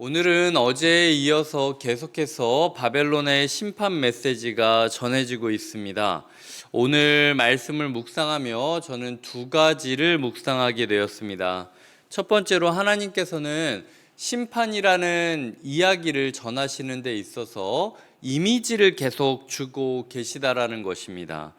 오늘은 어제에 이어서 계속해서 바벨론의 심판 메시지가 전해지고 있습니다. 오늘 말씀을 묵상하며 저는 두 가지를 묵상하게 되었습니다. 첫 번째로 하나님께서는 심판이라는 이야기를 전하시는 데 있어서 이미지를 계속 주고 계시다라는 것입니다.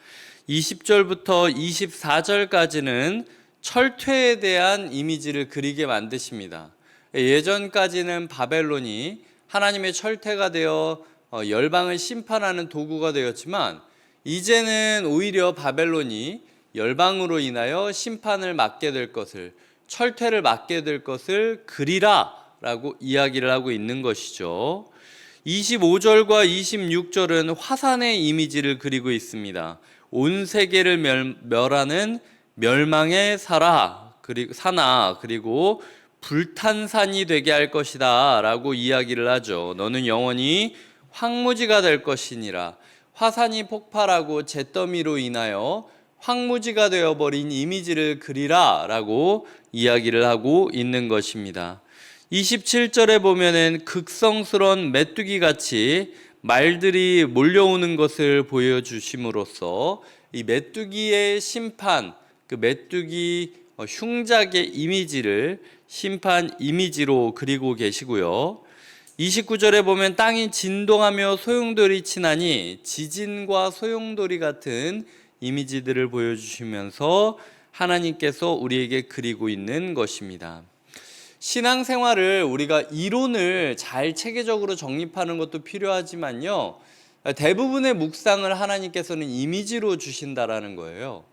20절부터 24절까지는 철퇴에 대한 이미지를 그리게 만드십니다. 예전까지는 바벨론이 하나님의 철퇴가 되어 열방을 심판하는 도구가 되었지만 이제는 오히려 바벨론이 열방으로 인하여 심판을 맡게 될 것을, 철퇴를 맡게 될 것을 그리라 라고 이야기를 하고 있는 것이죠. 25절과 26절은 화산의 이미지를 그리고 있습니다. 온 세계를 멸하는 멸망의 사나, 그리고 불탄산이 되게 할 것이다 라고 이야기를 하죠. 너는 영원히 황무지가 될 것이니라. 화산이 폭발하고 잿더미로 인하여 황무지가 되어버린 이미지를 그리라 라고 이야기를 하고 있는 것입니다. 27절에 보면은 극성스러운 메뚜기 같이 말들이 몰려오는 것을 보여주심으로써 이 메뚜기의 심판, 그 메뚜기 흉작의 이미지를 심판 이미지로 그리고 계시고요. 29절에 보면 땅이 진동하며 소용돌이 치나니 지진과 소용돌이 같은 이미지들을 보여주시면서 하나님께서 우리에게 그리고 있는 것입니다. 신앙생활을 우리가 이론을 잘 체계적으로 정립하는 것도 필요하지만요, 대부분의 묵상을 하나님께서는 이미지로 주신다라는 거예요.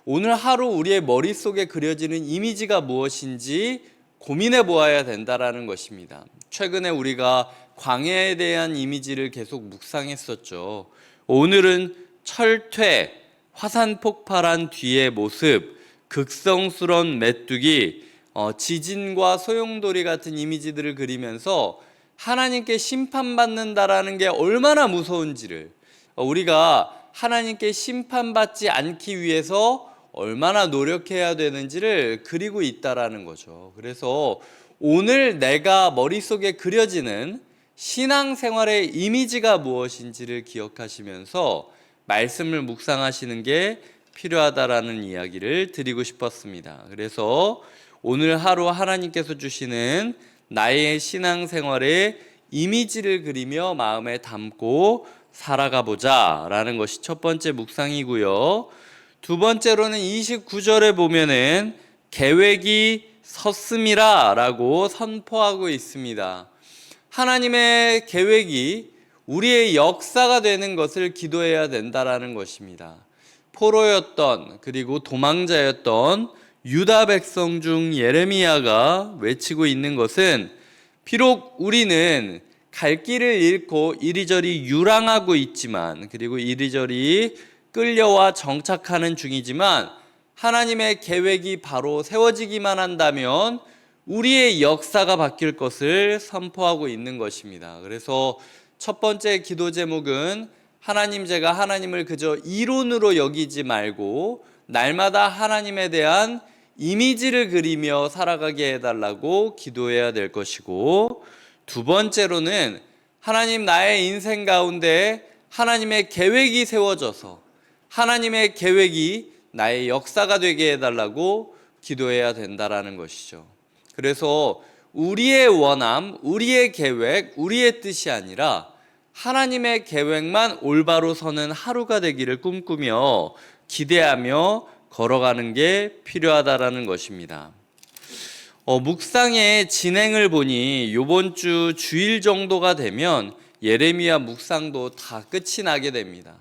오늘 하루 우리의 머릿속에 그려지는 이미지가 무엇인지 고민해 보아야 된다라는 것입니다. 최근에 우리가 광야에 대한 이미지를 계속 묵상했었죠. 오늘은 철퇴, 화산 폭발한 뒤의 모습, 극성스러운 메뚜기, 지진과 소용돌이 같은 이미지들을 그리면서 하나님께 심판받는다라는 게 얼마나 무서운지를, 우리가 하나님께 심판받지 않기 위해서 얼마나 노력해야 되는지를 그리고 있다라는 거죠. 그래서 오늘 내가 머릿속에 그려지는 신앙생활의 이미지가 무엇인지를 기억하시면서 말씀을 묵상하시는 게 필요하다라는 이야기를 드리고 싶었습니다. 그래서 오늘 하루 하나님께서 주시는 나의 신앙생활의 이미지를 그리며 마음에 담고 살아가 보자 라는 것이 첫 번째 묵상이고요. 두 번째로는 29절에 보면은 계획이 섰음이라 라고 선포하고 있습니다. 하나님의 계획이 우리의 역사가 되는 것을 기도해야 된다라는 것입니다. 포로였던, 그리고 도망자였던 유다 백성 중 예레미야가 외치고 있는 것은, 비록 우리는 갈 길을 잃고 이리저리 유랑하고 있지만, 그리고 이리저리 끌려와 정착하는 중이지만, 하나님의 계획이 바로 세워지기만 한다면 우리의 역사가 바뀔 것을 선포하고 있는 것입니다. 그래서 첫 번째 기도 제목은, 하나님, 제가 하나님을 그저 이론으로 여기지 말고 날마다 하나님에 대한 이미지를 그리며 살아가게 해달라고 기도해야 될 것이고, 두 번째로는 하나님, 나의 인생 가운데 하나님의 계획이 세워져서 하나님의 계획이 나의 역사가 되게 해달라고 기도해야 된다라는 것이죠. 그래서 우리의 원함, 우리의 계획, 우리의 뜻이 아니라 하나님의 계획만 올바로 서는 하루가 되기를 꿈꾸며 기대하며 걸어가는 게 필요하다라는 것입니다. 묵상의 진행을 보니 이번 주 주일 정도가 되면 예레미야 묵상도 다 끝이 나게 됩니다.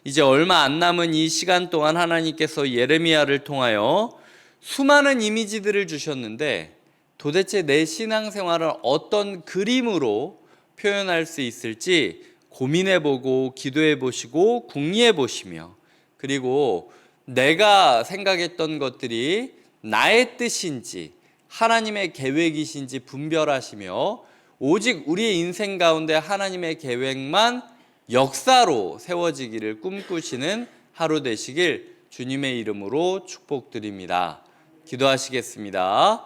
이제 얼마 안 남은 이 시간 동안 하나님께서 예레미야를 통하여 수많은 이미지들을 주셨는데, 도대체 내 신앙생활을 어떤 그림으로 표현할 수 있을지 고민해보고 기도해보시고 궁리해보시며, 그리고 내가 생각했던 것들이 나의 뜻인지 하나님의 계획이신지 분별하시며, 오직 우리의 인생 가운데 하나님의 계획만 역사로 세워지기를 꿈꾸시는 하루 되시길 주님의 이름으로 축복드립니다. 기도하시겠습니다.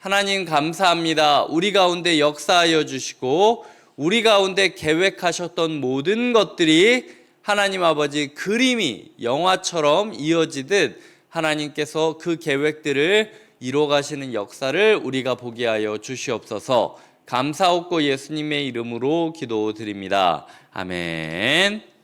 하나님 감사합니다. 우리 가운데 역사하여 주시고 우리 가운데 계획하셨던 모든 것들이 하나님 아버지 그림이 영화처럼 이어지듯 하나님께서 그 계획들을 이뤄가시는 역사를 우리가 보게 하여 주시옵소서. 감사옵고 예수님의 이름으로 기도드립니다. 아멘.